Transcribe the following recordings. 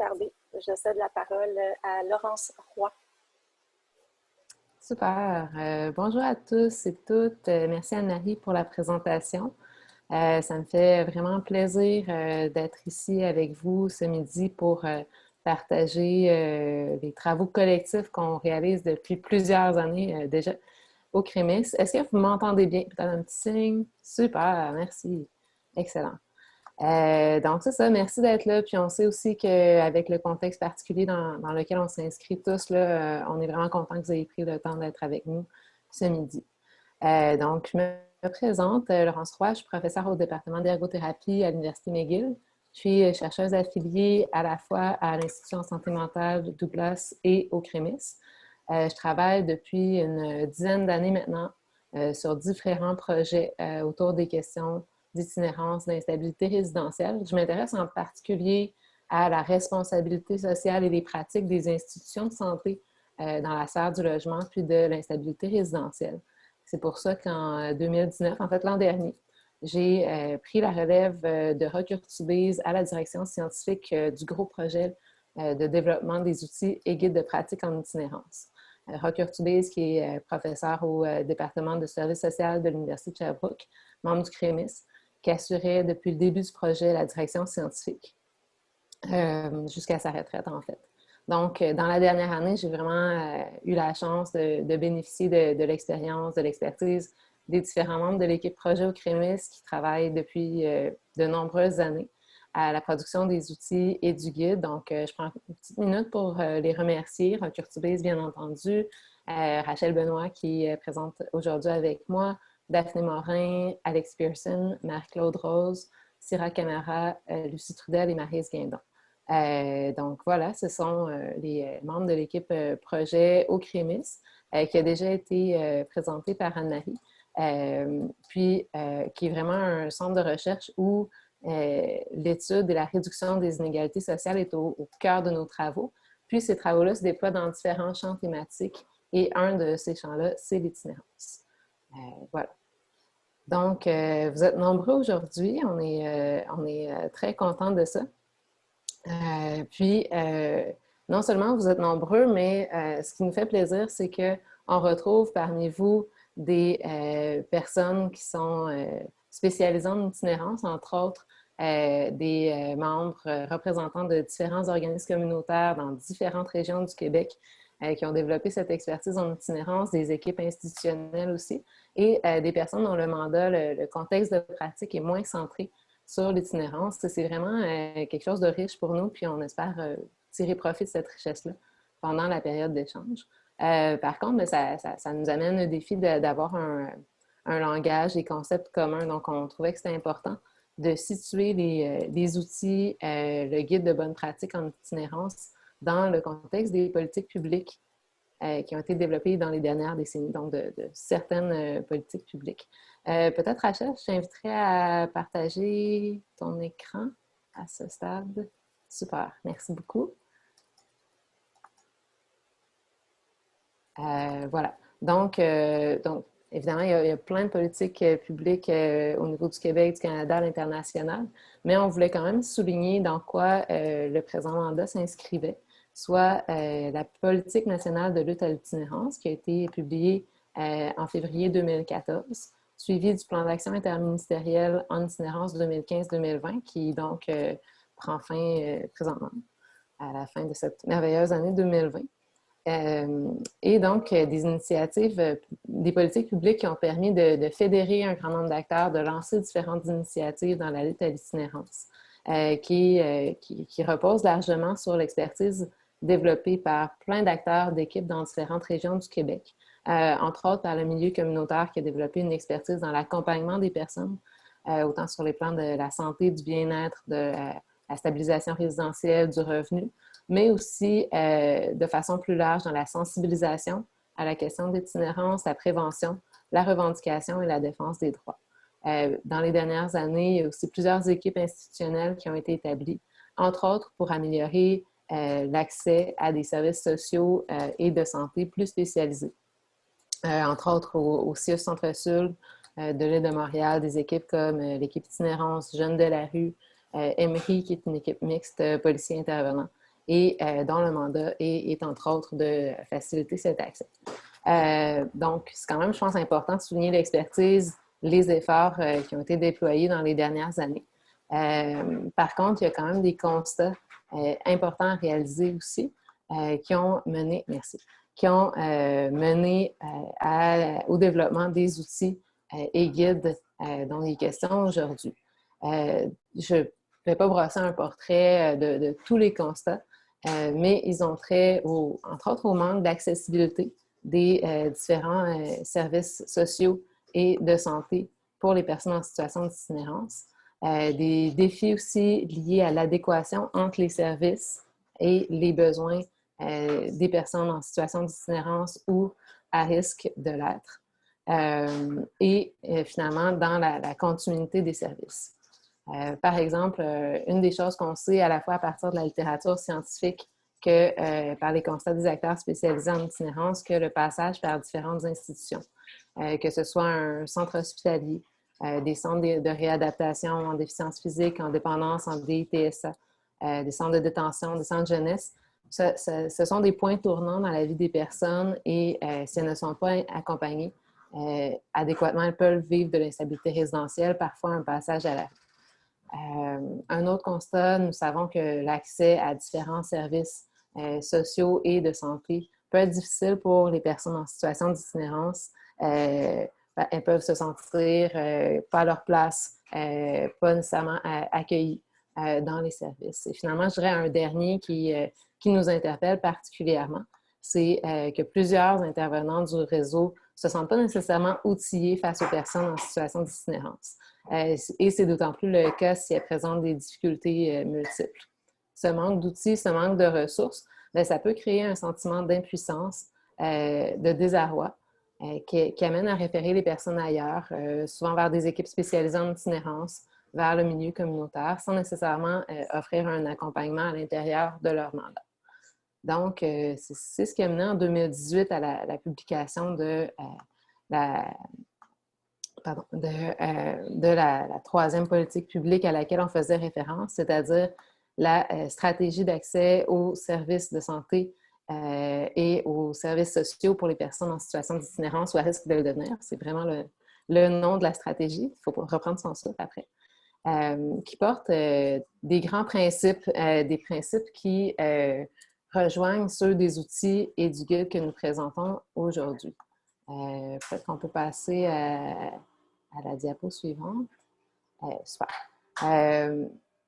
tarder. Je cède la parole à Laurence Roy. Super. Bonjour à tous et toutes. Merci Anne-Marie pour la présentation. Ça me fait vraiment plaisir d'être ici avec vous ce midi pour partager les travaux collectifs qu'on réalise depuis plusieurs années déjà au CREMIS. Est-ce que vous m'entendez bien? Peut-être un petit signe? Super, merci. Excellent. Donc, c'est ça, merci d'être là. Puis on sait aussi qu'avec le contexte particulier dans lequel on s'inscrit tous, là, on est vraiment content que vous ayez pris le temps d'être avec nous ce midi. Donc, je me présente, Laurence Roy, je suis professeure au département d'ergothérapie à l'Université McGill. Je suis chercheuse affiliée à la fois à l'Institution en santé mentale Douglas et au CREMIS. Je travaille depuis une dizaine d'années maintenant sur différents projets autour des questions d'itinérance, d'instabilité résidentielle. Je m'intéresse en particulier à la responsabilité sociale et les pratiques des institutions de santé dans la sphère du logement puis de l'instabilité résidentielle. C'est pour ça qu'en 2019, en fait l'an dernier, j'ai pris la relève de Roch Urtubise à la direction scientifique du gros projet de développement des outils et guides de pratique en itinérance. Roch Urtubise, qui est professeur au département de services social de l'Université de Sherbrooke, membre du CREMIS, qui assurait depuis le début du projet la direction scientifique jusqu'à sa retraite, en fait. Donc, dans la dernière année, j'ai vraiment eu la chance de bénéficier de l'expérience, de l'expertise des différents membres de l'équipe projet au CREMIS qui travaillent depuis de nombreuses années à la production des outils et du guide. Donc, je prends une petite minute pour les remercier. Roch Urtubise, bien entendu, Rachel Benoît qui est présente aujourd'hui avec moi, Daphné Morin, Alex Pearson, Marie-Claude Rose, Syrah Camara, Lucie Trudel et Maryse Guindon. Donc voilà, ce sont les membres de l'équipe projet au CREMIS qui a déjà été présenté par Anne-Marie, puis qui est vraiment un centre de recherche où l'étude et la réduction des inégalités sociales est au cœur de nos travaux. Puis ces travaux-là se déploient dans différents champs thématiques et un de ces champs-là, c'est l'itinérance. Voilà. Donc, vous êtes nombreux aujourd'hui. On est très contents de ça. Puis, non seulement vous êtes nombreux, mais ce qui nous fait plaisir, c'est qu'on retrouve parmi vous des personnes qui sont spécialisées en itinérance, entre autres des membres représentants de différents organismes communautaires dans différentes régions du Québec qui ont développé cette expertise en itinérance, des équipes institutionnelles aussi, et des personnes dont le mandat, le contexte de pratique est moins centré sur l'itinérance. C'est vraiment quelque chose de riche pour nous, puis on espère tirer profit de cette richesse-là pendant la période d'échange. Par contre, ça nous amène le défi d'avoir un langage, des concepts communs. Donc, on trouvait que c'était important de situer les outils, le guide de bonne pratique en itinérance dans le contexte des politiques publiques qui ont été développées dans les dernières décennies, donc de certaines politiques publiques. Peut-être, Rachel, je t'inviterais à partager ton écran à ce stade. Super, merci beaucoup. Voilà. Donc, évidemment, il y a plein de politiques publiques au niveau du Québec, du Canada, à l'international, mais on voulait quand même souligner dans quoi le présent mandat s'inscrivait, soit la politique nationale de lutte à l'itinérance qui a été publiée en février 2014, suivie du plan d'action interministériel en itinérance 2015-2020 qui donc prend fin présentement à la fin de cette merveilleuse année 2020. Et donc, des initiatives, des politiques publiques qui ont permis de fédérer un grand nombre d'acteurs, de lancer différentes initiatives dans la lutte à l'itinérance, qui reposent largement sur l'expertise développée par plein d'acteurs d'équipes dans différentes régions du Québec. Entre autres, par le milieu communautaire qui a développé une expertise dans l'accompagnement des personnes, autant sur les plans de la santé, du bien-être, de la stabilisation résidentielle, du revenu, mais aussi de façon plus large dans la sensibilisation à la question de l'itinérance, la prévention, la revendication et la défense des droits. Dans les dernières années, il y a aussi plusieurs équipes institutionnelles qui ont été établies, entre autres pour améliorer l'accès à des services sociaux et de santé plus spécialisés. Entre autres au CIUS Centre-Sud de l'île de Montréal, des équipes comme l'équipe itinérance Jeunes de la rue, Emery, qui est une équipe mixte policiers intervenants, et dont le mandat est entre autres de faciliter cet accès. Donc, c'est quand même, je pense, important de souligner l'expertise, les efforts qui ont été déployés dans les dernières années. Par contre, il y a quand même des constats importants à réaliser aussi qui ont mené, merci, qui ont mené au développement des outils et guides dont il est question aujourd'hui. Je ne vais pas brosser un portrait de tous les constats, mais ils ont trait, entre autres, au manque d'accessibilité des différents services sociaux et de santé pour les personnes en situation d'itinérance. Des défis aussi liés à l'adéquation entre les services et les besoins des personnes en situation d'itinérance ou à risque de l'être. Et finalement, dans la continuité des services. Par exemple, une des choses qu'on sait à la fois à partir de la littérature scientifique que par les constats des acteurs spécialisés en itinérance, que le passage par différentes institutions, que ce soit un centre hospitalier, des centres de réadaptation en déficience physique, en dépendance, en DITSA, des centres de détention, des centres de jeunesse, ce sont des points tournants dans la vie des personnes et si elles ne sont pas accompagnées adéquatement, elles peuvent vivre de l'instabilité résidentielle, parfois un passage à la un autre constat, nous savons que l'accès à différents services sociaux et de santé peut être difficile pour les personnes en situation d'itinérance. Elles peuvent se sentir pas à leur place, pas nécessairement accueillies dans les services. Et finalement, je dirais un dernier qui nous interpelle particulièrement, c'est que plusieurs intervenants du réseau ne se sentent pas nécessairement outillés face aux personnes en situation d'itinérance. Et c'est d'autant plus le cas si elles présentent des difficultés multiples. Ce manque d'outils, ce manque de ressources, bien, ça peut créer un sentiment d'impuissance, de désarroi, qui amène à référer les personnes ailleurs, souvent vers des équipes spécialisées en itinérance, vers le milieu communautaire, sans nécessairement offrir un accompagnement à l'intérieur de leur mandat. Donc, c'est ce qui a mené en 2018 à la publication de la troisième politique publique à laquelle on faisait référence, c'est-à-dire la stratégie d'accès aux services de santé et aux services sociaux pour les personnes en situation d'itinérance ou à risque de le devenir. C'est vraiment le nom de la stratégie. Il faut reprendre son souffle après. Qui porte des grands principes, des principes qui rejoignent ceux des outils et du guide que nous présentons aujourd'hui. Peut-être qu'on peut passer à la diapo suivante. Super.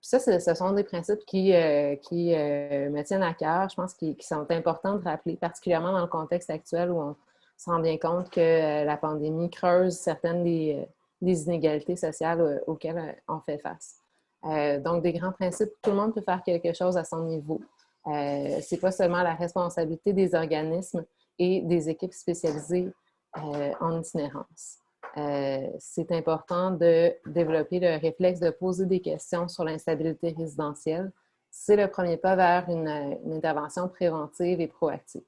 Ça, ce sont des principes qui me tiennent à cœur, je pense, qui sont importants de rappeler, particulièrement dans le contexte actuel où on se rend bien compte que la pandémie creuse certaines des inégalités sociales auxquelles on fait face. Donc, des grands principes, tout le monde peut faire quelque chose à son niveau. Ce n'est pas seulement la responsabilité des organismes et des équipes spécialisées en itinérance. C'est important de développer le réflexe de poser des questions sur l'instabilité résidentielle. C'est le premier pas vers une intervention préventive et proactive.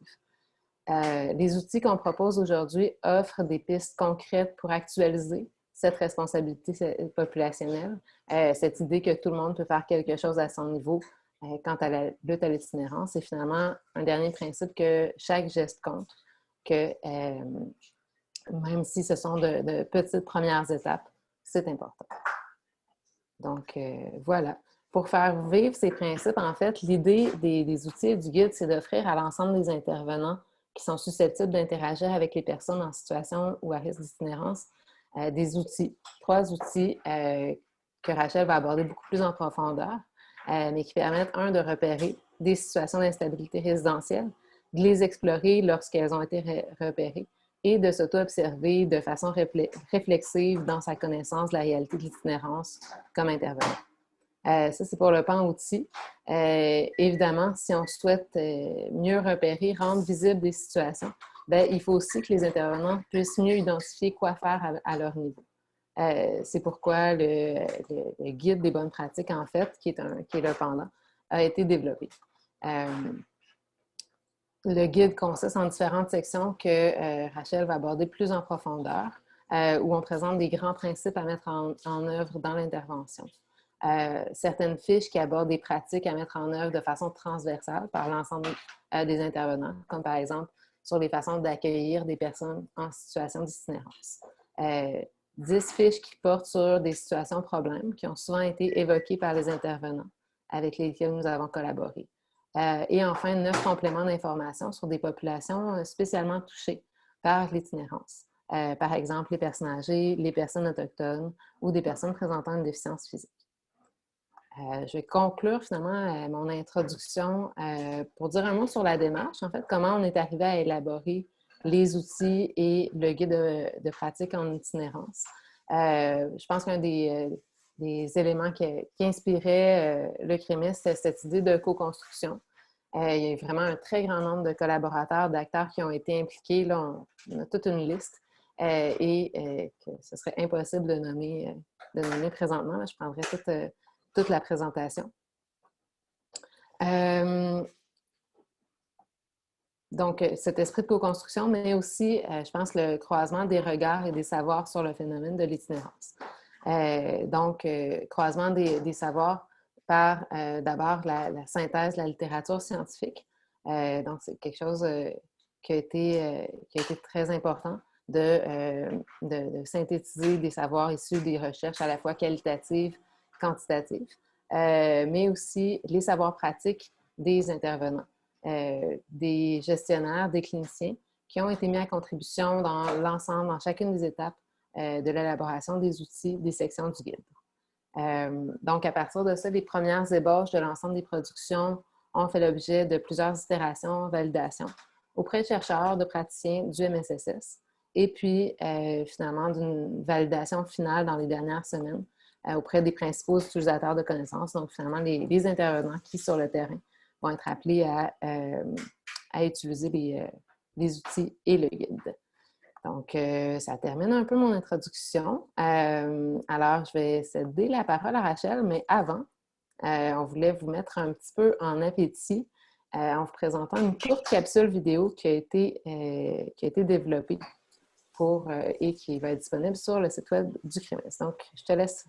Les outils qu'on propose aujourd'hui offrent des pistes concrètes pour actualiser cette responsabilité populationnelle, cette idée que tout le monde peut faire quelque chose à son niveau quant à la lutte à l'itinérance. Et finalement, un dernier principe que chaque geste compte, que même si ce sont de petites premières étapes, c'est important. Donc, voilà. Pour faire vivre ces principes, en fait, l'idée des outils et du guide, c'est d'offrir à l'ensemble des intervenants qui sont susceptibles d'interagir avec les personnes en situation ou à risque d'itinérance, des outils, 3 outils que Rachel va aborder beaucoup plus en profondeur, mais qui permettent, de repérer des situations d'instabilité résidentielle, de les explorer lorsqu'elles ont été repérées et de s'auto-observer de façon réflexive dans sa connaissance de la réalité de l'itinérance comme intervenant. Ça, c'est pour le pan outils. Évidemment, si on souhaite mieux repérer, rendre visibles des situations, bien, il faut aussi que les intervenants puissent mieux identifier quoi faire à leur niveau. C'est pourquoi le guide des bonnes pratiques, en fait, qui est le pendant, a été développé. Le guide consiste en différentes sections que Rachel va aborder plus en profondeur, où on présente des grands principes à mettre en œuvre dans l'intervention. certaines fiches qui abordent des pratiques à mettre en œuvre de façon transversale par l'ensemble des intervenants, comme par exemple sur les façons d'accueillir des personnes en situation d'itinérance. 10 fiches qui portent sur des situations problèmes qui ont souvent été évoquées par les intervenants avec lesquels nous avons collaboré. Et enfin, 9 compléments d'information sur des populations spécialement touchées par l'itinérance. Par exemple, les personnes âgées, les personnes autochtones ou des personnes présentant une déficience physique. Je vais conclure finalement mon introduction pour dire un mot sur la démarche, en fait, comment on est arrivé à élaborer les outils et le guide de pratique en itinérance. Je pense qu'un des éléments qui inspirait le CREMIS, c'est cette idée de co-construction. Il y a vraiment un très grand nombre de collaborateurs, d'acteurs qui ont été impliqués. Là, on a toute une liste et que ce serait impossible de nommer présentement. Là, je prendrais toute la présentation. Donc, cet esprit de co-construction, mais aussi, je pense, le croisement des regards et des savoirs sur le phénomène de l'itinérance. Donc, croisement des savoirs par d'abord la synthèse de la littérature scientifique. Donc, c'est quelque chose qui a été très important de synthétiser des savoirs issus des recherches à la fois qualitatives, quantitatives, mais aussi les savoirs pratiques des intervenants, des gestionnaires, des cliniciens qui ont été mis à contribution dans l'ensemble, dans chacune des étapes de l'élaboration des outils des sections du guide. Donc, à partir de ça, les premières ébauches de l'ensemble des productions ont fait l'objet de plusieurs itérations, validations auprès de chercheurs, de praticiens du MSSS et puis finalement d'une validation finale dans les dernières semaines auprès des principaux utilisateurs de connaissances, donc finalement les intervenants qui, sur le terrain, vont être appelés à utiliser les outils et le guide. Donc, ça termine un peu mon introduction. Alors, je vais céder la parole à Rachel, mais avant, on voulait vous mettre un petit peu en appétit en vous présentant une courte capsule vidéo qui a été développée et qui va être disponible sur le site web du CREMIS. Donc, je te laisse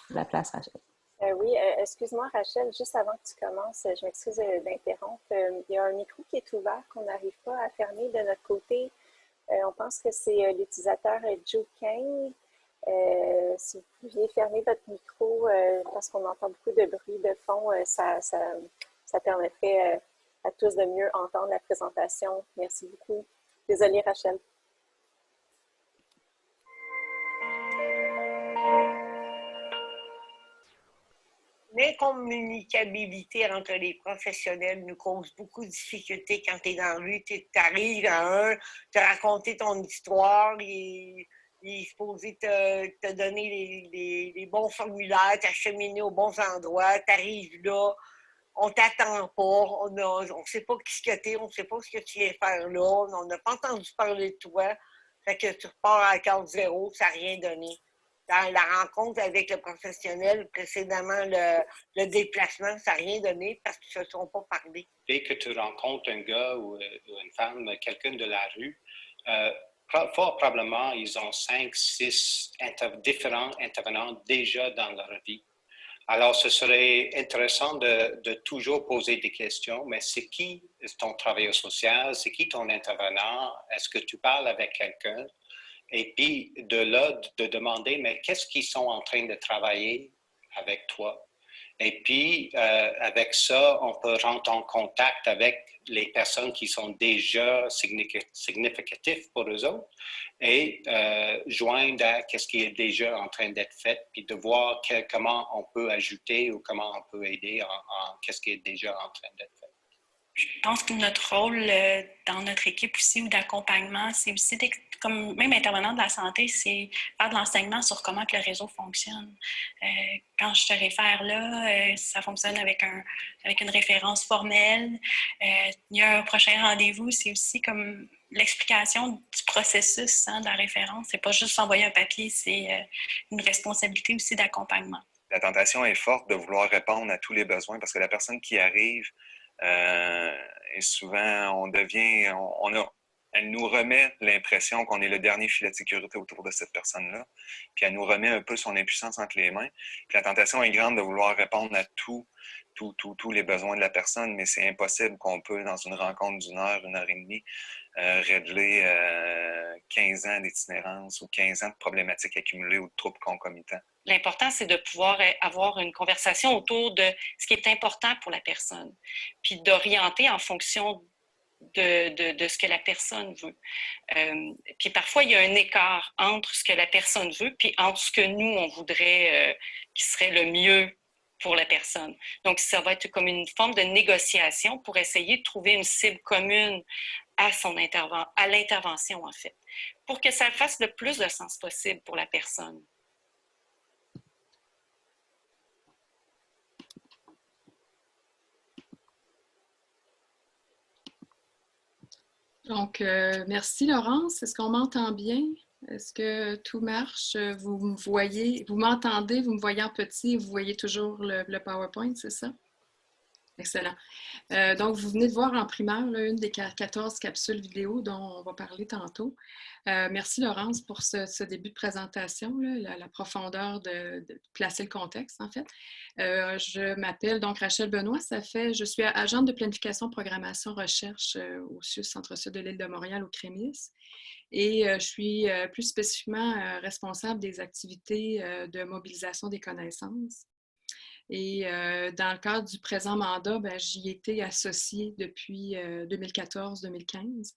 la place, Rachel. Oui, excuse-moi Rachel, juste avant que tu commences, je m'excuse d'interrompre. Il y a un micro qui est ouvert qu'on n'arrive pas à fermer de notre côté. On pense que c'est l'utilisateur Joe Kane. Si vous pouviez fermer votre micro parce qu'on entend beaucoup de bruit de fond, ça permettrait à tous de mieux entendre la présentation. Merci beaucoup. Désolée Rachel. L'incommunicabilité entre les professionnels nous cause beaucoup de difficultés quand tu es dans la rue. Tu arrives à te raconter ton histoire, il est supposé te donner les bons formulaires, t'acheminer aux bons endroits, tu arrives là, on t'attend pas, on ne sait pas qui que t'es, on ne sait pas ce que tu viens faire là, on n'a pas entendu parler de toi, fait que tu repars à carte zéro, ça n'a rien donné. Dans la rencontre avec le professionnel, précédemment le déplacement, ça n'a rien donné parce qu'ils ne se sont pas parlé. Dès que tu rencontres un gars ou une femme, quelqu'un de la rue, fort probablement, ils ont 5, 6 différents intervenants déjà dans leur vie. Alors, ce serait intéressant de toujours poser des questions, mais c'est qui ton travailleur social? C'est qui ton intervenant? Est-ce que tu parles avec quelqu'un? Et puis, de là, de demander, mais qu'est-ce qu'ils sont en train de travailler avec toi? Et puis, avec ça, on peut rentrer en contact avec les personnes qui sont déjà significatives pour eux autres et joindre à ce qui est déjà en train d'être fait, puis de voir comment on peut ajouter ou comment on peut aider en ce qui est déjà en train d'être fait. Je pense que notre rôle dans notre équipe aussi ou d'accompagnement, c'est aussi, comme même intervenant de la santé, c'est faire de l'enseignement sur comment que le réseau fonctionne. Quand je te réfère là, ça fonctionne avec une référence formelle. Il y a un prochain rendez-vous, c'est aussi comme l'explication du processus de la référence. C'est pas juste envoyer un papier, c'est une responsabilité aussi d'accompagnement. La tentation est forte de vouloir répondre à tous les besoins parce que la personne qui arrive, et souvent, on a elle nous remet l'impression qu'on est le dernier filet de sécurité autour de cette personne-là, puis elle nous remet un peu son impuissance entre les mains. Puis la tentation est grande de vouloir répondre à tous les besoins de la personne, mais c'est impossible qu'on peut, dans une rencontre d'1 heure, 1 heure et demie, régler 15 ans d'itinérance ou 15 ans de problématiques accumulées ou de troubles concomitants. L'important, c'est de pouvoir avoir une conversation autour de ce qui est important pour la personne, puis d'orienter en fonction de ce que la personne veut. Puis parfois, il y a un écart entre ce que la personne veut puis entre ce que nous, on voudrait qui serait le mieux pour la personne. Donc, ça va être comme une forme de négociation pour essayer de trouver une cible commune à l'intervention, en fait, pour que ça fasse le plus de sens possible pour la personne. Donc, merci Laurence. Est-ce qu'on m'entend bien? Est-ce que tout marche? Vous me voyez, vous m'entendez, vous me voyez en petit, vous voyez toujours le PowerPoint, c'est ça? Excellent. Donc, vous venez de voir en primaire là, une des 14 capsules vidéo dont on va parler tantôt. Merci Laurence pour ce début de présentation, là, la profondeur de placer le contexte en fait. Je m'appelle donc Rachel Benoît, je suis agente de planification, programmation, recherche au CIUS Centre-Sud de l'île de Montréal au CREMIS et je suis plus spécifiquement responsable des activités de mobilisation des connaissances. Et dans le cadre du présent mandat, j'y ai été associée depuis 2014-2015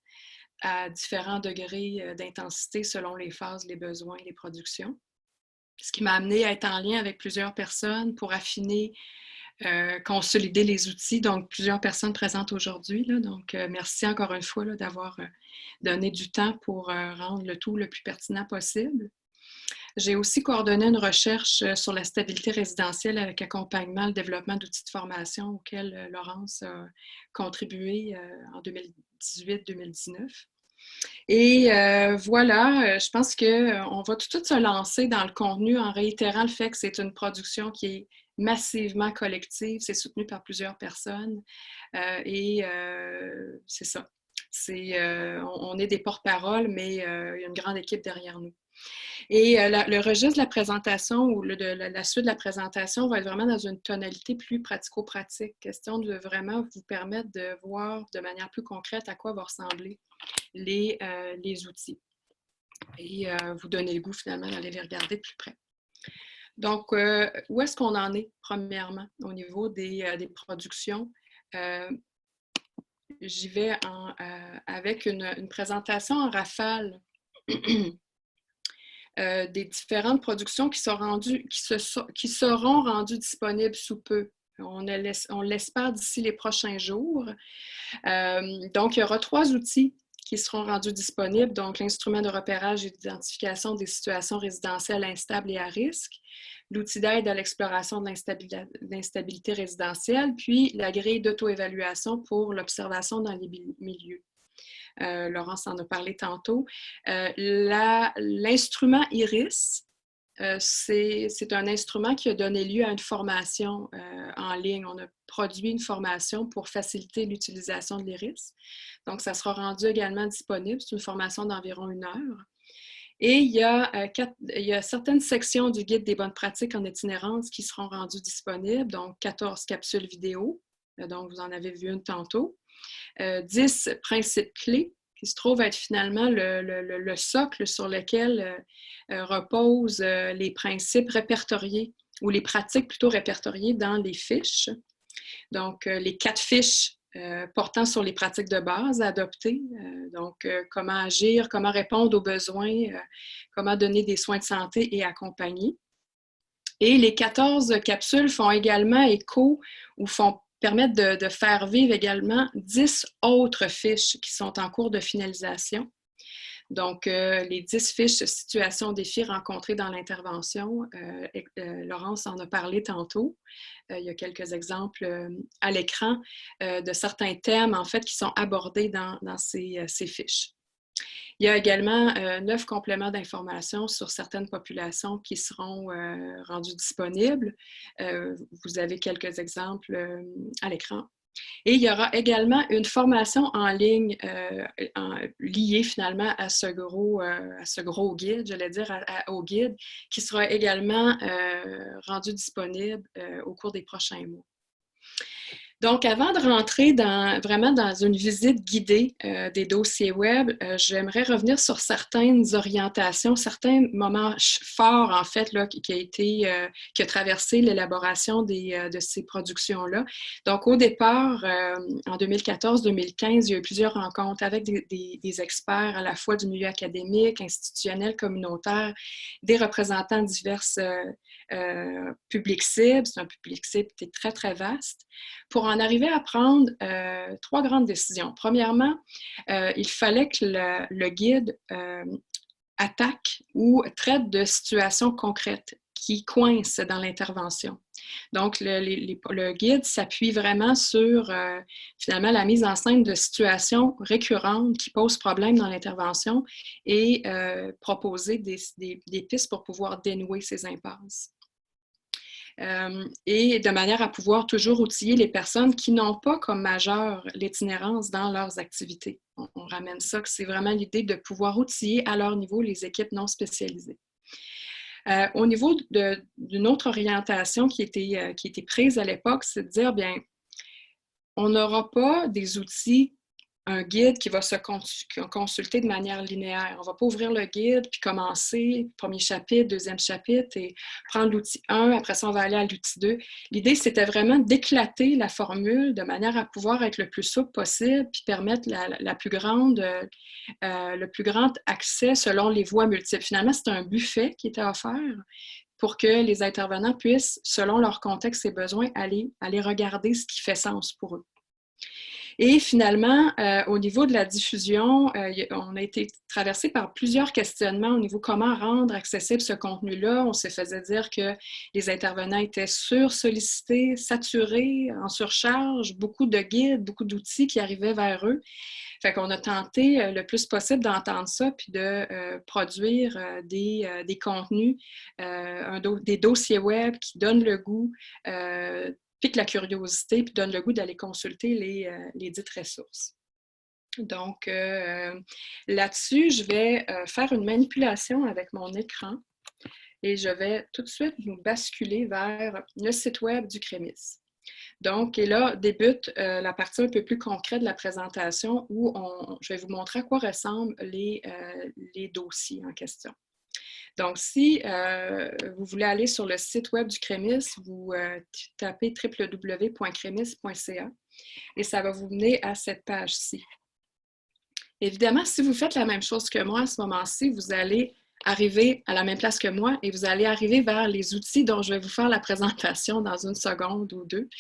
à différents degrés d'intensité selon les phases, les besoins, les productions. Ce qui m'a amenée à être en lien avec plusieurs personnes pour affiner, consolider les outils. Donc, plusieurs personnes présentes aujourd'hui. Donc, merci encore une fois là, d'avoir donné du temps pour rendre le tout le plus pertinent possible. J'ai aussi coordonné une recherche sur la stabilité résidentielle avec accompagnement, le développement d'outils de formation auxquels Laurence a contribué en 2018-2019. Et voilà, je pense qu'on va tout de suite se lancer dans le contenu en réitérant le fait que c'est une production qui est massivement collective, c'est soutenu par plusieurs personnes et c'est ça. On est des porte-parole, mais il y a une grande équipe derrière nous. Et le registre de la présentation ou la suite de la présentation va être vraiment dans une tonalité plus pratico-pratique, question de vraiment vous permettre de voir de manière plus concrète à quoi vont ressembler les outils et vous donner le goût finalement d'aller les regarder de plus près. Donc, où est-ce qu'on en est premièrement au niveau des productions? J'y vais avec une présentation en rafale des différentes productions qui seront rendues disponibles sous peu. On l'espère d'ici les prochains jours. Donc, il y aura 3 outils qui seront rendus disponibles. Donc, l'instrument de repérage et d'identification des situations résidentielles instables et à risque, l'outil d'aide à l'exploration de l'instabilité résidentielle, puis la grille d'auto-évaluation pour l'observation dans les milieux. Laurence en a parlé tantôt. L'instrument IRIS, c'est un instrument qui a donné lieu à une formation en ligne. On a produit une formation pour faciliter l'utilisation de l'IRIS. Donc, ça sera rendu également disponible. C'est une formation d'environ 1 heure. Et il y a certaines sections du guide des bonnes pratiques en itinérance qui seront rendues disponibles, donc 14 capsules vidéo, donc vous en avez vu une tantôt. 10 principes clés qui se trouvent être finalement le socle sur lequel reposent les principes répertoriés ou les pratiques plutôt répertoriées dans les fiches. Donc, les 4 fiches portant sur les pratiques de base à adopter. Donc, comment agir, comment répondre aux besoins, comment donner des soins de santé et accompagner. Et les 14 capsules font également écho ou permettent de faire vivre également 10 autres fiches qui sont en cours de finalisation. Donc, les 10 fiches situations défis rencontrées dans l'intervention, Laurence en a parlé tantôt. Il y a quelques exemples à l'écran de certains thèmes, en fait, qui sont abordés dans ces fiches. Il y a également 9 compléments d'information sur certaines populations qui seront rendus disponibles. Vous avez quelques exemples à l'écran Et il y aura également une formation en ligne liée finalement à ce gros guide, j'allais dire au guide, qui sera également rendu disponible au cours des prochains mois. Donc, avant de rentrer vraiment dans une visite guidée des dossiers web, j'aimerais revenir sur certaines orientations, certains moments forts, en fait, là, qui a traversé l'élaboration de ces productions-là. Donc, au départ, en 2014-2015, il y a eu plusieurs rencontres avec des experts à la fois du milieu académique, institutionnel, communautaire, des représentants divers publics cibles. C'est un public cible qui est très, très vaste. Pour en arriver à prendre 3 grandes décisions. Premièrement, il fallait que le guide attaque ou traite de situations concrètes qui coincent dans l'intervention. Donc, le guide s'appuie vraiment sur, finalement, la mise en scène de situations récurrentes qui posent problème dans l'intervention et proposer des pistes pour pouvoir dénouer ces impasses. Et de manière à pouvoir toujours outiller les personnes qui n'ont pas comme majeur l'itinérance dans leurs activités. On ramène ça, que c'est vraiment l'idée de pouvoir outiller à leur niveau les équipes non spécialisées. Au niveau d'une autre orientation qui était prise à l'époque, c'est de dire, bien, on n'aura pas des outils, un guide qui va se consulter de manière linéaire. On ne va pas ouvrir le guide puis commencer, premier chapitre, deuxième chapitre, et prendre l'outil 1, après ça, on va aller à l'outil 2. L'idée, c'était vraiment d'éclater la formule de manière à pouvoir être le plus souple possible puis permettre le plus grand accès selon les voies multiples. Finalement, c'est un buffet qui était offert pour que les intervenants puissent, selon leur contexte et besoins, aller regarder ce qui fait sens pour eux. Et finalement, au niveau de la diffusion, on a été traversé par plusieurs questionnements au niveau comment rendre accessible ce contenu-là. On se faisait dire que les intervenants étaient sursollicités, saturés, en surcharge, beaucoup de guides, beaucoup d'outils qui arrivaient vers eux. Fait qu'on a tenté le plus possible d'entendre ça puis de produire des contenus, des dossiers web qui donnent le goût, pique la curiosité puis donne le goût d'aller consulter les dites ressources. Donc, là-dessus, je vais faire une manipulation avec mon écran et je vais tout de suite nous basculer vers le site web du CREMIS. Donc, et là, débute la partie un peu plus concrète de la présentation où je vais vous montrer à quoi ressemblent les dossiers en question. Donc, si vous voulez aller sur le site web du CREMIS, vous tapez www.cremis.ca et ça va vous mener à cette page-ci. Évidemment, si vous faites la même chose que moi à ce moment-ci, vous allez arriver à la même place que moi et vous allez arriver vers les outils dont je vais vous faire la présentation dans une seconde ou deux.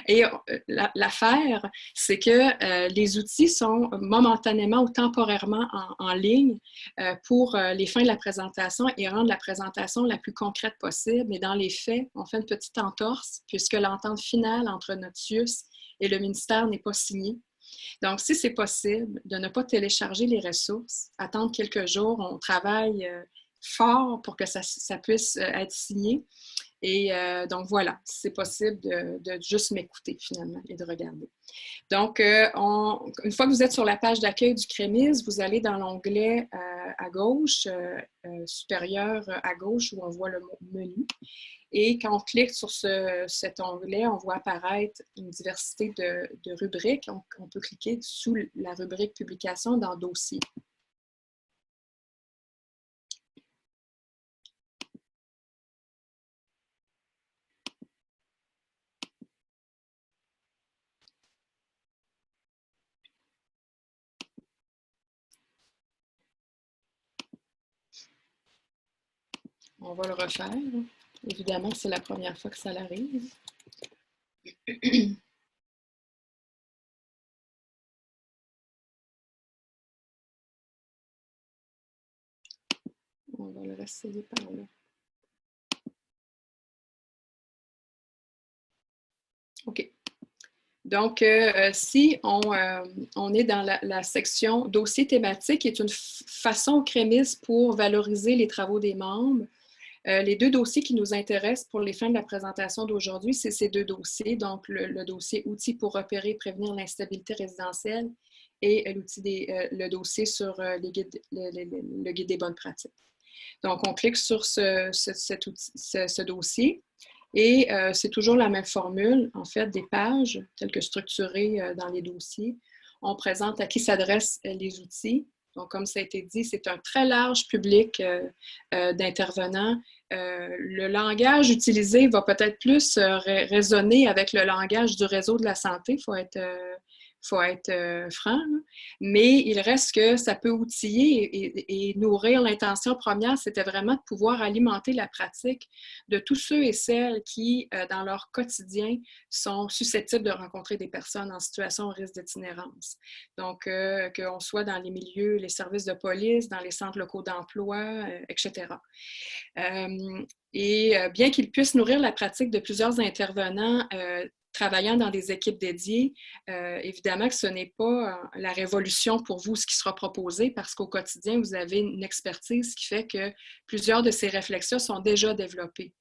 Et l'affaire, c'est que les outils sont momentanément ou temporairement en ligne pour les fins de la présentation et rendre la présentation la plus concrète possible. Mais dans les faits, on fait une petite entorse puisque l'entente finale entre notre CIUS et le ministère n'est pas signée. Donc, si c'est possible, de ne pas télécharger les ressources, attendre quelques jours, on travaille fort pour que ça puisse être signé. Et donc, voilà, c'est possible de juste m'écouter finalement et de regarder. Donc, une fois que vous êtes sur la page d'accueil du CREMIS, vous allez dans l'onglet à gauche, supérieur à gauche, où on voit le menu. Et quand on clique sur cet onglet, on voit apparaître une diversité de rubriques. On peut cliquer sous la rubrique Publication dans Dossier. On va le refaire. Évidemment, c'est la première fois que ça l'arrive. On va le réessayer par là. OK. Donc, si on est dans la section dossier thématique, qui est une façon au CREMIS pour valoriser les travaux des membres, Les deux dossiers qui nous intéressent pour les fins de la présentation d'aujourd'hui, c'est ces deux dossiers. Donc, le dossier outils pour repérer et prévenir l'instabilité résidentielle et le dossier sur le guide des bonnes pratiques. Donc, on clique sur ce dossier et c'est toujours la même formule, en fait, des pages telles que structurées dans les dossiers. On présente à qui s'adressent les outils. Donc, comme ça a été dit, c'est un très large public d'intervenants. Le langage utilisé va peut-être plus résonner avec le langage du réseau de la santé. Il faut être franc, là. Mais il reste que ça peut outiller et nourrir. L'intention première, c'était vraiment de pouvoir alimenter la pratique de tous ceux et celles qui, dans leur quotidien, sont susceptibles de rencontrer des personnes en situation de risque d'itinérance. Donc, qu'on soit dans les milieux, les services de police, dans les centres locaux d'emploi, etc. Bien qu'ils puissent nourrir la pratique de plusieurs intervenants travaillant dans des équipes dédiées, évidemment que ce n'est pas la révolution pour vous ce qui sera proposé parce qu'au quotidien, vous avez une expertise qui fait que plusieurs de ces réflexes-là sont déjà développés.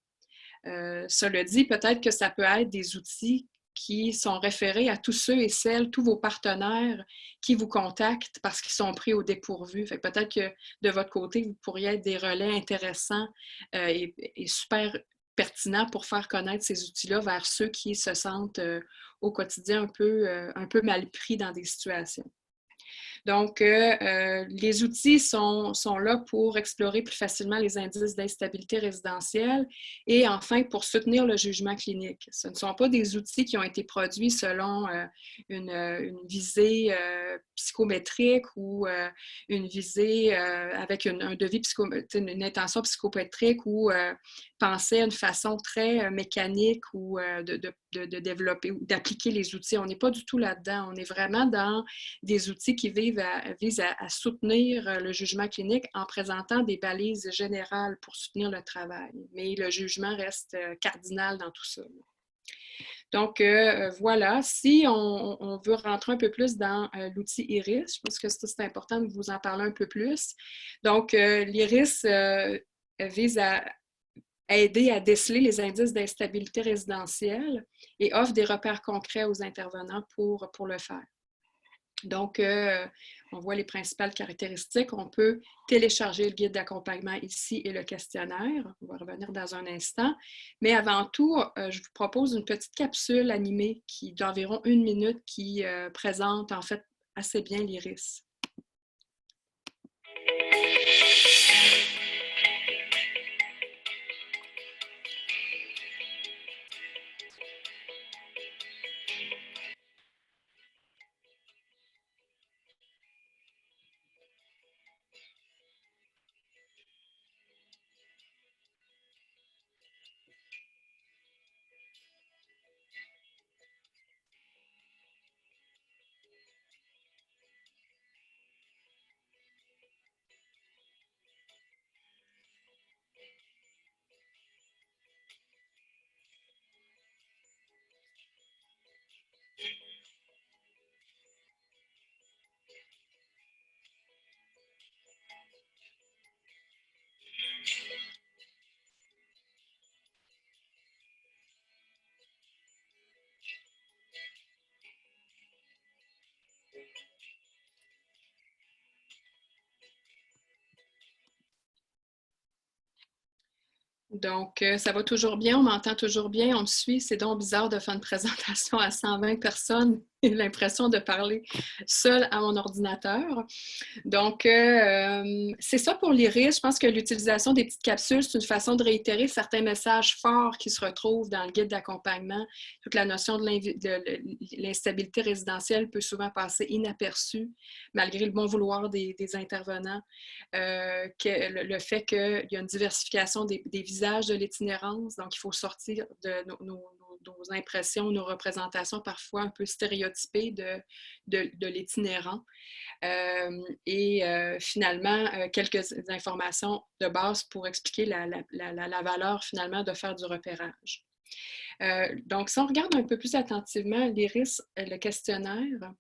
Cela dit, peut-être que ça peut être des outils qui sont référés à tous ceux et celles, tous vos partenaires qui vous contactent parce qu'ils sont pris au dépourvu. Fait que peut-être que de votre côté, vous pourriez être des relais intéressants et super pertinents pour faire connaître ces outils-là vers ceux qui se sentent au quotidien un peu mal pris dans des situations. Donc, les outils sont là pour explorer plus facilement les indices d'instabilité résidentielle et enfin pour soutenir le jugement clinique. Ce ne sont pas des outils qui ont été produits selon une visée psychométrique ou une visée avec un devis une intention psychométrique ou penser à une façon très mécanique ou de développer ou d'appliquer les outils. On n'est pas du tout là-dedans. On est vraiment dans des outils qui visent à soutenir le jugement clinique en présentant des balises générales pour soutenir le travail. Mais le jugement reste cardinal dans tout ça. Donc, voilà. Si on veut rentrer un peu plus dans l'outil IRIS, je pense que c'est important de vous en parler un peu plus. Donc, l'IRIS vise à aider à déceler les indices d'instabilité résidentielle et offre des repères concrets aux intervenants pour le faire. Donc, on voit les principales caractéristiques. On peut télécharger le guide d'accompagnement ici et le questionnaire. On va revenir dans un instant. Mais avant tout, je vous propose une petite capsule animée d'environ 1 minute qui présente en fait assez bien l'IRIS. Donc, ça va toujours bien, on m'entend toujours bien, on me suit. C'est donc bizarre de faire une présentation à 120 personnes et l'impression de parler seule à mon ordinateur. Donc, c'est ça pour l'IRIS. Je pense que l'utilisation des petites capsules, c'est une façon de réitérer certains messages forts qui se retrouvent dans le guide d'accompagnement. Toute la notion de l'instabilité résidentielle peut souvent passer inaperçue, malgré le bon vouloir des intervenants. Le fait qu'il y a une diversification des visages de l'itinérance, donc il faut sortir de nos impressions, nos représentations parfois un peu stéréotypées de l'itinérant. Finalement, quelques informations de base pour expliquer la valeur finalement de faire du repérage. Donc, si on regarde un peu plus attentivement l'IRIS, le questionnaire,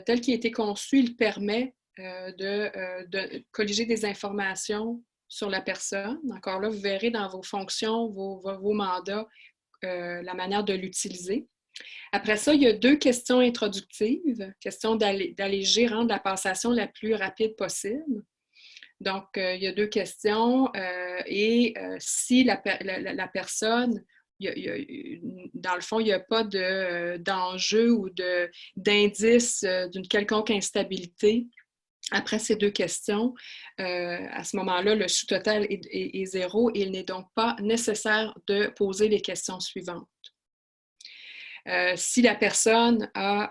tel qu'il a été conçu, il permet de colliger des informations sur la personne. Encore là, vous verrez dans vos fonctions, vos mandats, la manière de l'utiliser. Après ça, il y a 2 questions introductives, question d'alléger, rendre la passation la plus rapide possible. Donc, il y a 2 questions si la personne, dans le fond, il n'y a pas d'enjeu ou d'indice d'une quelconque instabilité. Après ces 2 questions, à ce moment-là, le sous-total est 0 et il n'est donc pas nécessaire de poser les questions suivantes. Si la personne a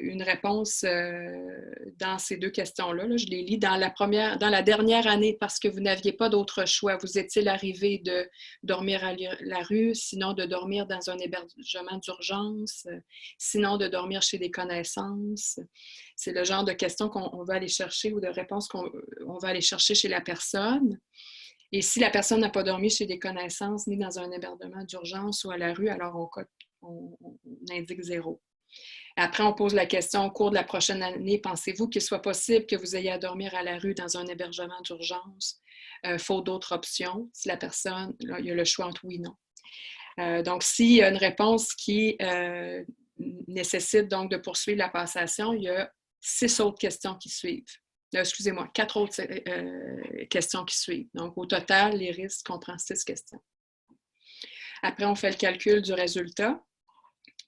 une réponse dans ces 2 questions-là, je les lis dans la dernière année parce que vous n'aviez pas d'autre choix. Vous est-il arrivé de dormir à la rue, sinon de dormir dans un hébergement d'urgence, sinon de dormir chez des connaissances? C'est le genre de questions qu'on va aller chercher ou de réponses qu'on va aller chercher chez la personne. Et si la personne n'a pas dormi chez des connaissances ni dans un hébergement d'urgence ou à la rue, alors on indique 0. Après, on pose la question, au cours de la prochaine année, pensez-vous qu'il soit possible que vous ayez à dormir à la rue dans un hébergement d'urgence? Faut d'autres options? Si la personne, là, il y a le choix entre oui et non. Donc, s'il y a une réponse qui nécessite donc de poursuivre la passation, il y a 6 autres questions qui suivent. Excusez-moi, 4 autres questions qui suivent. Donc, au total, les risques comprennent 6 questions. Après, on fait le calcul du résultat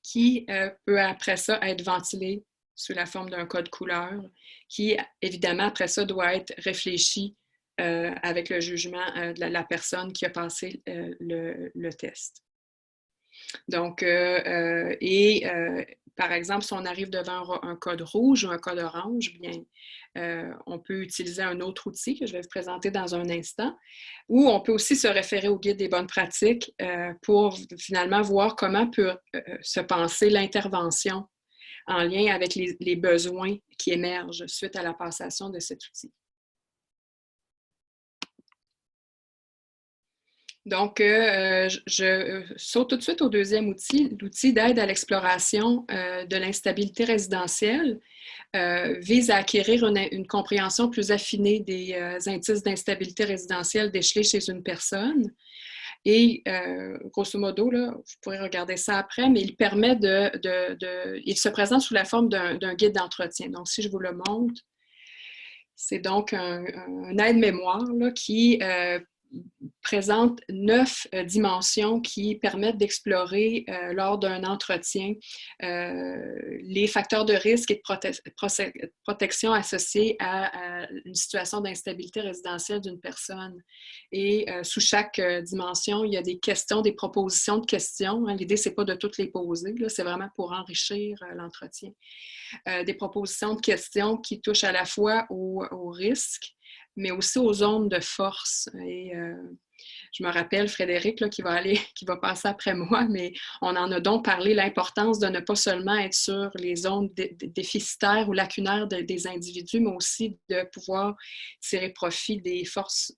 qui peut après ça être ventilé sous la forme d'un code couleur qui, évidemment, après ça, doit être réfléchi avec le jugement de la personne qui a passé le test. Donc, par exemple, si on arrive devant un code rouge ou un code orange, bien, on peut utiliser un autre outil que je vais vous présenter dans un instant, ou on peut aussi se référer au guide des bonnes pratiques pour finalement voir comment peut se penser l'intervention en lien avec les besoins qui émergent suite à la passation de cet outil. Donc, je saute tout de suite au deuxième outil, l'outil d'aide à l'exploration de l'instabilité résidentielle vise à acquérir une compréhension plus affinée des indices d'instabilité résidentielle décelés chez une personne. Et grosso modo, là, vous pourrez regarder ça après, mais il permet il se présente sous la forme d'un guide d'entretien. Donc, si je vous le montre, c'est donc un aide-mémoire qui présente 9 dimensions qui permettent d'explorer lors d'un entretien les facteurs de risque et de protection associés à une situation d'instabilité résidentielle d'une personne. Et sous chaque dimension, il y a des questions, des propositions de questions. L'idée, ce n'est pas de toutes les poser, c'est vraiment pour enrichir l'entretien. Des propositions de questions qui touchent à la fois au risque, mais aussi aux zones de force. Et je me rappelle Frédéric là, qui va passer après moi, mais on en a donc parlé, l'importance de ne pas seulement être sur les zones déficitaires ou lacunaires des individus, mais aussi de pouvoir tirer profit des forces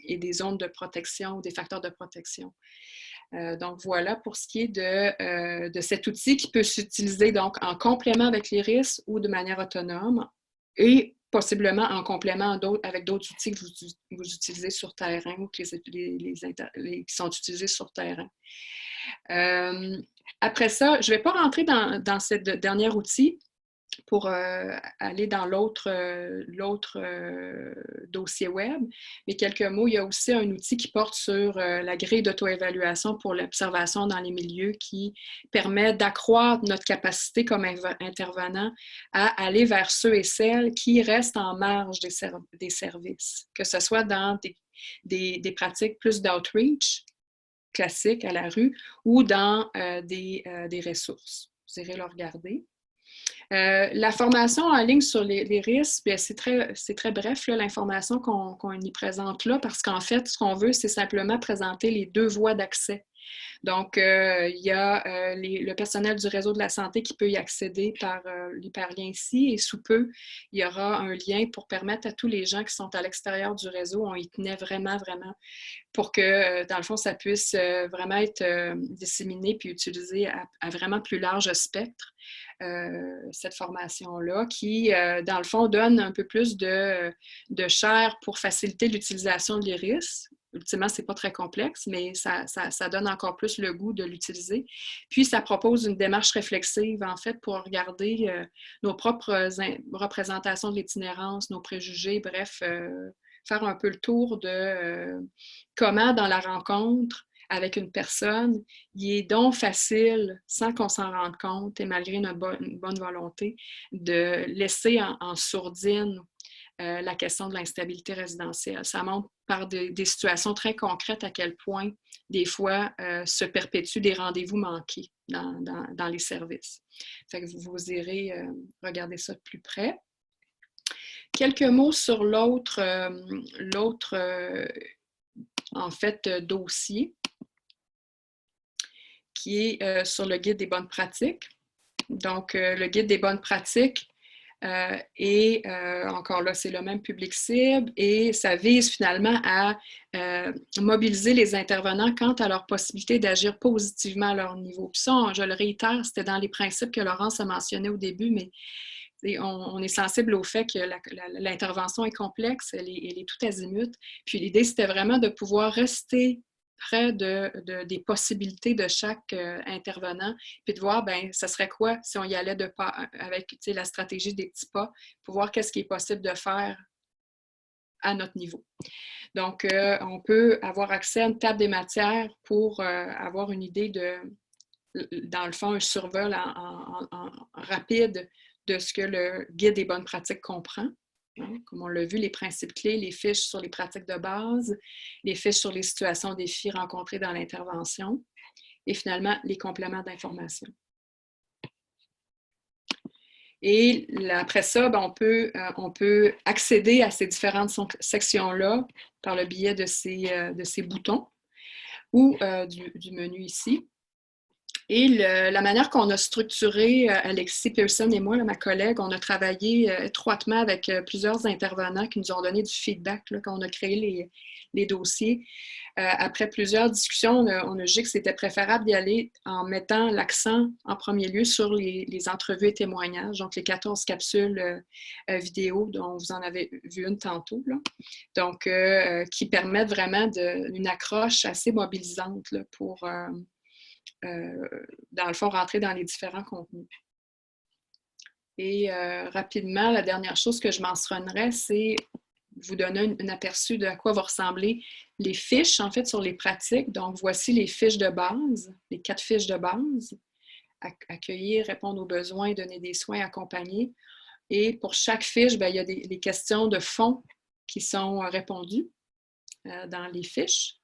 et des zones de protection, des facteurs de protection. Donc voilà pour ce qui est de cet outil qui peut s'utiliser donc en complément avec les risques ou de manière autonome et possiblement en complément avec d'autres outils que vous utilisez sur terrain ou qui sont utilisés sur terrain. Après ça, je ne vais pas rentrer dans ce dernier outil pour aller dans l'autre dossier web, mais quelques mots, il y a aussi un outil qui porte sur la grille d'auto-évaluation pour l'observation dans les milieux qui permet d'accroître notre capacité comme intervenant à aller vers ceux et celles qui restent en marge des services, que ce soit dans des pratiques plus d'outreach classiques à la rue ou dans des ressources. Vous irez le regarder. La formation en ligne sur les risques, c'est très bref l'information qu'on y présente là, parce qu'en fait, ce qu'on veut, c'est simplement présenter les 2 voies d'accès. Donc, il y a le personnel du réseau de la santé qui peut y accéder par l'hyperlien ici, et sous peu, il y aura un lien pour permettre à tous les gens qui sont à l'extérieur du réseau, on y tenait vraiment, pour que, dans le fond, ça puisse vraiment être disséminé puis utilisé à vraiment plus large spectre. cette formation-là, qui, dans le fond, donne un peu plus de chair pour faciliter l'utilisation de l'IRIS. Ultimement, ce n'est pas très complexe, mais ça donne encore plus le goût de l'utiliser. Puis, ça propose une démarche réflexive, en fait, pour regarder nos propres représentations de l'itinérance, nos préjugés, bref, faire un peu le tour de comment, dans la rencontre avec une personne, il est donc facile, sans qu'on s'en rende compte et malgré une bonne volonté, de laisser en sourdine la question de l'instabilité résidentielle. Ça montre par des situations très concrètes à quel point, des fois, se perpétuent des rendez-vous manqués dans les services. Fait que vous irez regarder ça de plus près. Quelques mots sur l'autre en fait, dossier, qui est sur le guide des bonnes pratiques. Donc, le guide des bonnes pratiques et encore là, c'est le même public cible et ça vise finalement à mobiliser les intervenants quant à leur possibilité d'agir positivement à leur niveau. Puis ça, je le réitère, c'était dans les principes que Laurence a mentionnés au début, mais on est sensible au fait que l'intervention est complexe, elle est tout azimut. Puis l'idée, c'était vraiment de pouvoir rester près des possibilités de chaque intervenant, puis de voir, bien, ça serait quoi si on y allait de pas avec la stratégie des petits pas, pour voir qu'est-ce qui est possible de faire à notre niveau. Donc, on peut avoir accès à une table des matières pour avoir une idée de, dans le fond, un survol en rapide de ce que le guide des bonnes pratiques comprend. Comme on l'a vu, les principes clés, les fiches sur les pratiques de base, les fiches sur les situations défis rencontrées dans l'intervention et finalement, les compléments d'information. Et après ça, ben, on peut accéder à ces différentes sections-là par le biais de ces boutons ou du menu ici. Et la manière qu'on a structuré, Alexis Pearson et moi, là, ma collègue, on a travaillé étroitement avec plusieurs intervenants qui nous ont donné du feedback là, quand on a créé les dossiers. Après plusieurs discussions, on a jugé que c'était préférable d'y aller en mettant l'accent en premier lieu sur les entrevues et témoignages, donc les 14 capsules vidéo dont vous en avez vu une tantôt, là. Donc qui permettent vraiment une accroche assez mobilisante là, pour... dans le fond, rentrer dans les différents contenus. Et rapidement, la dernière chose que je mentionnerais, c'est vous donner un aperçu de à quoi vont ressembler les fiches, en fait, sur les pratiques. Donc, voici les fiches de base, les 4 fiches de base. Accueillir, répondre aux besoins, donner des soins, accompagner. Et pour chaque fiche, bien, il y a les questions de fond qui sont répondues dans les fiches.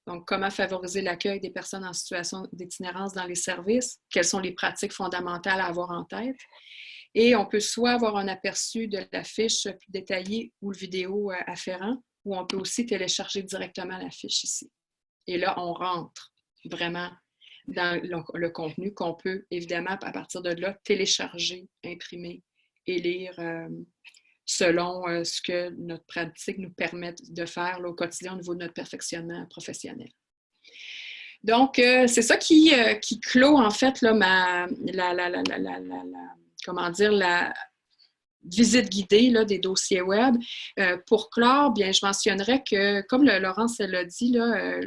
Donc, comment favoriser l'accueil des personnes en situation d'itinérance dans les services? Quelles sont les pratiques fondamentales à avoir en tête? Et on peut soit avoir un aperçu de la fiche plus détaillée ou le vidéo afférent, ou on peut aussi télécharger directement la fiche ici. Et là, on rentre vraiment dans le contenu qu'on peut, évidemment, à partir de là, télécharger, imprimer et lire selon ce que notre pratique nous permet de faire là, au quotidien au niveau de notre perfectionnement professionnel. Donc, c'est ça qui clôt en fait là, la visite guidée là, des dossiers web. Pour clore, bien, je mentionnerais que, comme Laurence l'a dit, là,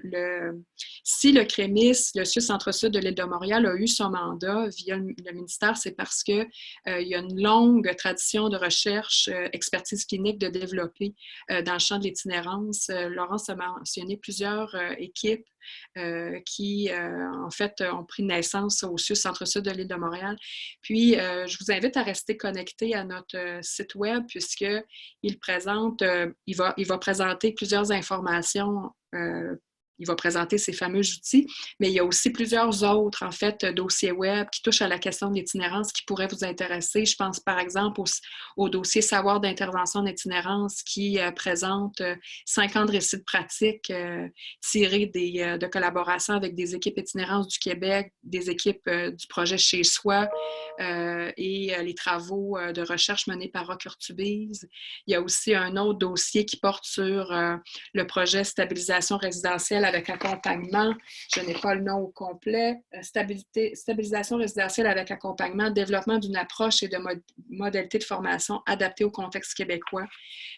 si le CREMIS, le CIUS Centre-Sud de l'île de Montréal, a eu son mandat via le ministère, c'est parce qu'il y a une longue tradition de recherche, expertise clinique de développer dans le champ de l'itinérance. Laurence a mentionné plusieurs équipes qui, en fait, ont pris naissance au CIUS Centre-Sud de l'île de Montréal. Puis, je vous invite à rester connecté à notre site web puisqu'il présente, il va présenter plusieurs informations. Il va présenter ces fameux outils, mais il y a aussi plusieurs autres, en fait, dossiers web qui touchent à la question de l'itinérance qui pourraient vous intéresser. Je pense, par exemple, au dossier Savoir d'intervention en itinérance qui présente 50 récits de pratique tirés de collaboration avec des équipes itinérances du Québec, des équipes du projet Chez Soi et les travaux de recherche menés par Rock Urtubise. Il y a aussi un autre dossier qui porte sur le projet Stabilisation résidentielle avec accompagnement, je n'ai pas le nom au complet, stabilisation résidentielle avec accompagnement, développement d'une approche et de modalités de formation adaptées au contexte québécois.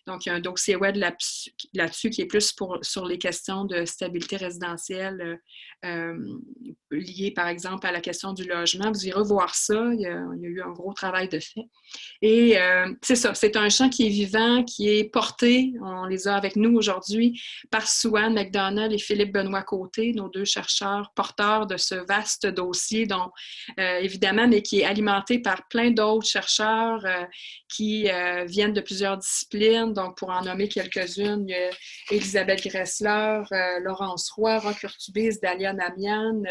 Donc, il y a un dossier web là-dessus qui est plus sur les questions de stabilité résidentielle liées, par exemple, à la question du logement. Vous irez voir ça. Il y a eu un gros travail de fait. Et c'est ça, c'est un champ qui est vivant, qui est porté, on les a avec nous aujourd'hui, par Sue-Ann McDonald et Philippe Benoît-Côté, nos deux chercheurs porteurs de ce vaste dossier, dont évidemment, mais qui est alimenté par plein d'autres chercheurs qui viennent de plusieurs disciplines. Donc, pour en nommer quelques-unes, il y a Elisabeth Gressler, Laurence Roy, Roch Urtubis, Dalia Namian,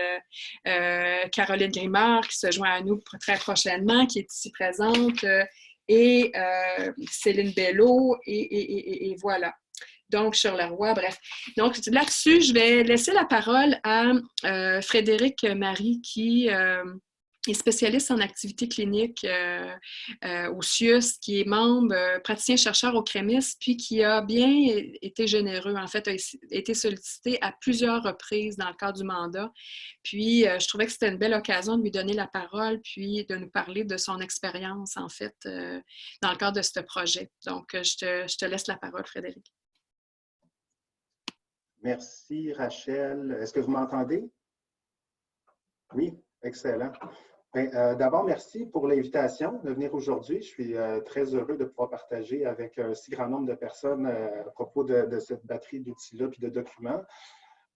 Caroline Grimard, qui se joint à nous très prochainement, qui est ici présente, et Céline Bello, et voilà. Donc, Charleroi, bref. Donc, là-dessus, je vais laisser la parole à Frédéric Marie, qui est spécialiste en activité clinique au CIUS, qui est membre, praticien-chercheur au CREMIS, puis qui a bien été généreux. En fait, a été sollicité à plusieurs reprises dans le cadre du mandat. Puis, je trouvais que c'était une belle occasion de lui donner la parole, puis de nous parler de son expérience, en fait, dans le cadre de ce projet. Donc, je te laisse la parole, Frédéric. Merci, Rachel. Est-ce que vous m'entendez? Oui, excellent. D'abord, merci pour l'invitation de venir aujourd'hui. Je suis très heureux de pouvoir partager avec un si grand nombre de personnes à propos de cette batterie d'outils-là et de documents.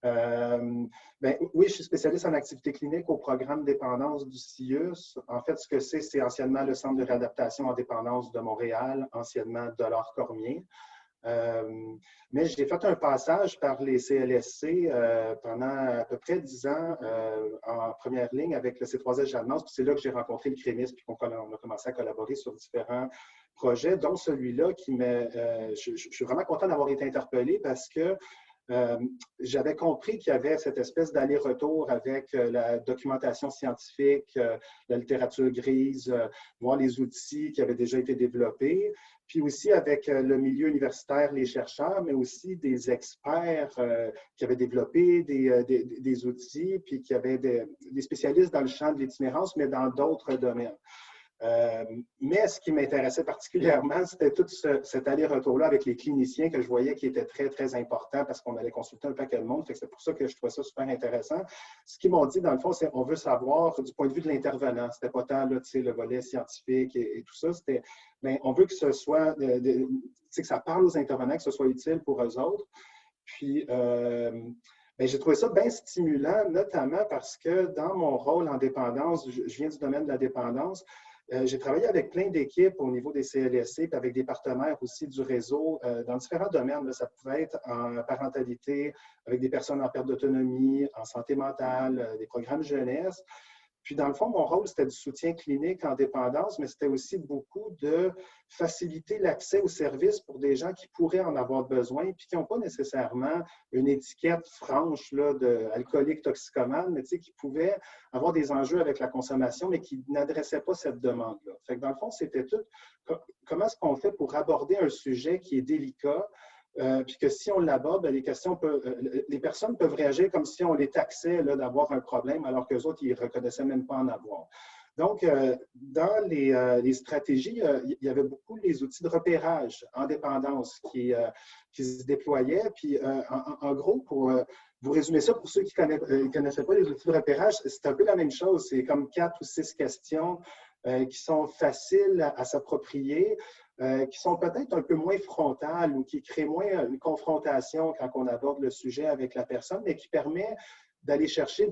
Oui, je suis spécialiste en activité clinique au programme dépendance du CIUS. En fait, ce que c'est anciennement le Centre de réadaptation en dépendance de Montréal, anciennement Dollard Cormier. Mais j'ai fait un passage par les CLSC pendant à peu près 10 ans en première ligne avec le C3S Jalmance. Puis c'est là que j'ai rencontré le CREMIS puis qu'on a commencé à collaborer sur différents projets, dont celui-là qui je suis vraiment content d'avoir été interpellé parce que j'avais compris qu'il y avait cette espèce d'aller-retour avec la documentation scientifique, la littérature grise, voir les outils qui avaient déjà été développés, puis aussi avec le milieu universitaire, les chercheurs, mais aussi des experts qui avaient développé des outils, puis qui avaient des spécialistes dans le champ de l'itinérance, mais dans d'autres domaines. Mais ce qui m'intéressait particulièrement, c'était tout cet aller-retour-là avec les cliniciens que je voyais qui était très, très important parce qu'on allait consulter un paquet de monde. C'est pour ça que je trouvais ça super intéressant. Ce qu'ils m'ont dit, dans le fond, c'est qu'on veut savoir du point de vue de l'intervenant. C'était pas tant là, le volet scientifique et tout ça. C'était, on veut que ce soit, que ça parle aux intervenants, que ce soit utile pour eux autres. Puis, j'ai trouvé ça bien stimulant, notamment parce que dans mon rôle en dépendance, je viens du domaine de la dépendance, j'ai travaillé avec plein d'équipes au niveau des CLSC, puis avec des partenaires aussi du réseau dans différents domaines. Là, ça pouvait être en parentalité, avec des personnes en perte d'autonomie, en santé mentale, des programmes jeunesse. Puis, dans le fond, mon rôle, c'était du soutien clinique en dépendance, mais c'était aussi beaucoup de faciliter l'accès aux services pour des gens qui pourraient en avoir besoin, puis qui n'ont pas nécessairement une étiquette franche d'alcoolique toxicomane, mais qui pouvaient avoir des enjeux avec la consommation, mais qui n'adressaient pas cette demande-là. Fait que dans le fond, c'était tout. Comment est-ce qu'on fait pour aborder un sujet qui est délicat, puis que si on l'aborde, les personnes peuvent réagir comme si on les taxait d'avoir un problème, alors qu'eux autres, ils ne reconnaissaient même pas en avoir. Donc, dans les stratégies, il y avait beaucoup les outils de repérage en dépendance qui se déployaient. Puis, en gros, pour vous résumer ça, pour ceux qui ne connaissaient pas les outils de repérage, c'est un peu la même chose. C'est comme 4 ou 6 questions qui sont faciles à s'approprier, qui sont peut-être un peu moins frontales ou qui créent moins une confrontation quand on aborde le sujet avec la personne, mais qui permet d'aller chercher,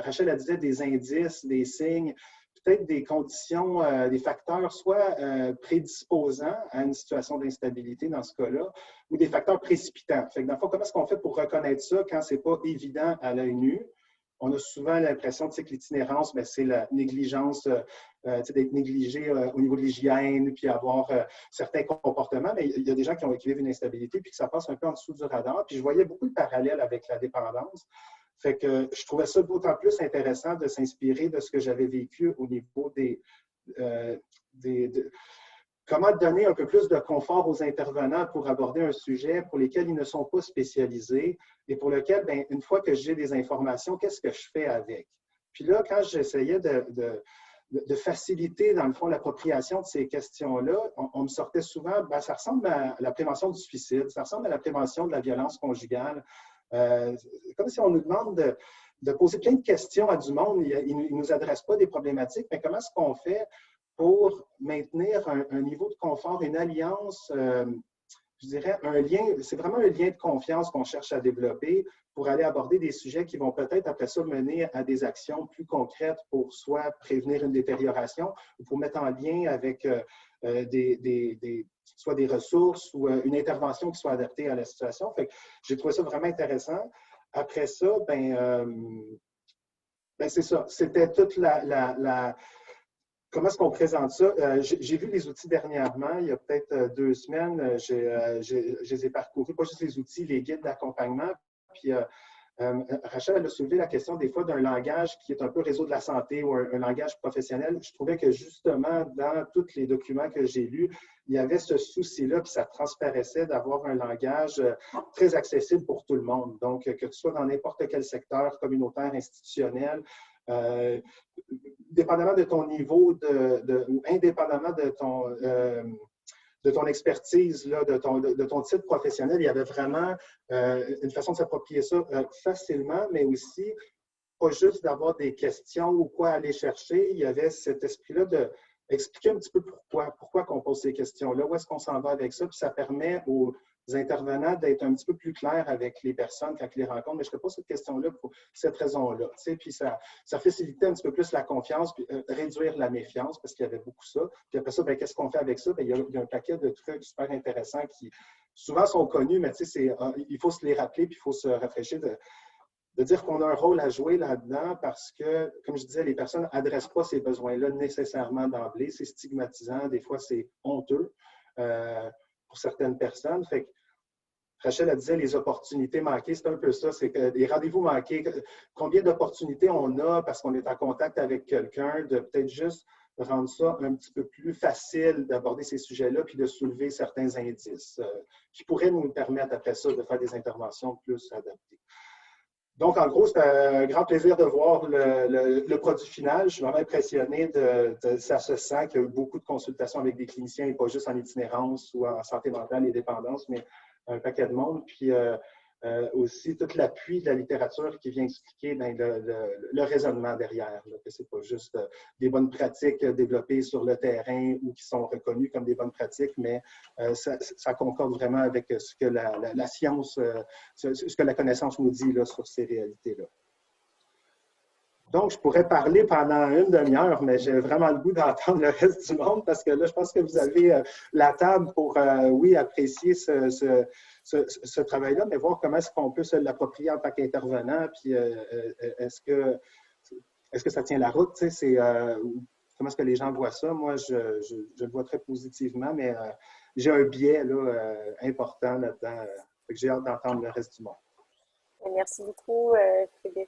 Rachel a disait, des indices, des signes, peut-être des conditions, des facteurs soit prédisposants à une situation d'instabilité dans ce cas-là, ou des facteurs précipitants. Fait que dans le fond, comment est-ce qu'on fait pour reconnaître ça quand ce n'est pas évident à l'œil nu? On a souvent l'impression que l'itinérance, c'est la négligence, d'être négligé au niveau de l'hygiène, puis avoir certains comportements, mais il y a des gens qui vivent une instabilité, puis que ça passe un peu en dessous du radar. Puis je voyais beaucoup de parallèles avec la dépendance. Fait que je trouvais ça d'autant plus intéressant de s'inspirer de ce que j'avais vécu au niveau comment donner un peu plus de confort aux intervenants pour aborder un sujet pour lequel ils ne sont pas spécialisés et pour lequel, bien, une fois que j'ai des informations, qu'est-ce que je fais avec? Puis là, quand j'essayais de faciliter, dans le fond, l'appropriation de ces questions-là, on me sortait souvent, ben, ça ressemble à la prévention du suicide, ça ressemble à la prévention de la violence conjugale. Comme si on nous demande de poser plein de questions à du monde, ils ne nous adressent pas des problématiques, mais comment est-ce qu'on fait pour maintenir un niveau de confort, une alliance, je dirais un lien, c'est vraiment un lien de confiance qu'on cherche à développer pour aller aborder des sujets qui vont peut-être après ça mener à des actions plus concrètes pour soit prévenir une détérioration ou pour mettre en lien avec soit des ressources ou une intervention qui soit adaptée à la situation. Fait que j'ai trouvé ça vraiment intéressant. Après ça, c'est ça. C'était toute comment est-ce qu'on présente ça? J'ai vu les outils dernièrement, il y a peut-être 2 semaines. Je les ai parcourus, pas juste les outils, les guides d'accompagnement. Puis Rachel, elle a soulevé la question des fois d'un langage qui est un peu réseau de la santé ou un langage professionnel. Je trouvais que justement, dans tous les documents que j'ai lus, il y avait ce souci-là, puis ça transparaissait d'avoir un langage très accessible pour tout le monde. Donc, que tu sois dans n'importe quel secteur communautaire, institutionnel, dépendamment de ton niveau ou indépendamment de ton expertise, là, de ton titre professionnel, il y avait vraiment une façon de s'approprier ça facilement, mais aussi pas juste d'avoir des questions ou quoi aller chercher. Il y avait cet esprit-là d'expliquer un petit peu pourquoi qu'on pose ces questions-là, où est-ce qu'on s'en va avec ça, puis ça permet aux intervenants d'être un petit peu plus clairs avec les personnes quand ils les rencontrent. Mais je te pose cette question-là pour cette raison-là. Tu sais, puis ça facilitait un petit peu plus la confiance, puis réduire la méfiance, parce qu'il y avait beaucoup ça. Puis après ça, bien, qu'est-ce qu'on fait avec ça? Bien, il y a un paquet de trucs super intéressants qui souvent sont connus, mais tu sais, il faut se les rappeler, puis il faut se rafraîchir de dire qu'on a un rôle à jouer là-dedans parce que, comme je disais, les personnes n'adressent pas ces besoins-là nécessairement d'emblée. C'est stigmatisant, des fois c'est honteux pour certaines personnes. Fait que Rachel, elle disait les opportunités manquées, c'est un peu ça, c'est que les rendez-vous manqués, combien d'opportunités on a parce qu'on est en contact avec quelqu'un, de peut-être juste rendre ça un petit peu plus facile d'aborder ces sujets-là puis de soulever certains indices qui pourraient nous permettre après ça de faire des interventions plus adaptées. Donc, en gros, c'est un grand plaisir de voir le produit final. Je suis vraiment impressionné ça se sent qu'il y a eu beaucoup de consultations avec des cliniciens et pas juste en itinérance ou en santé mentale et dépendance, mais un paquet de monde. Puis aussi tout l'appui de la littérature qui vient expliquer le raisonnement derrière, là, que ce n'est pas juste des bonnes pratiques développées sur le terrain ou qui sont reconnues comme des bonnes pratiques, mais ça concorde vraiment avec ce que la science, ce que la connaissance nous dit là, sur ces réalités-là. Donc, je pourrais parler pendant une demi-heure, mais j'ai vraiment le goût d'entendre le reste du monde parce que là, je pense que vous avez la table pour, oui, apprécier ce travail-là, mais voir comment est-ce qu'on peut se l'approprier en tant qu'intervenant, puis est-ce que ça tient la route, tu sais, comment est-ce que les gens voient ça? Moi, je le vois très positivement, mais j'ai un biais là, important là-dedans. J'ai hâte d'entendre le reste du monde. Merci beaucoup, Frédéric.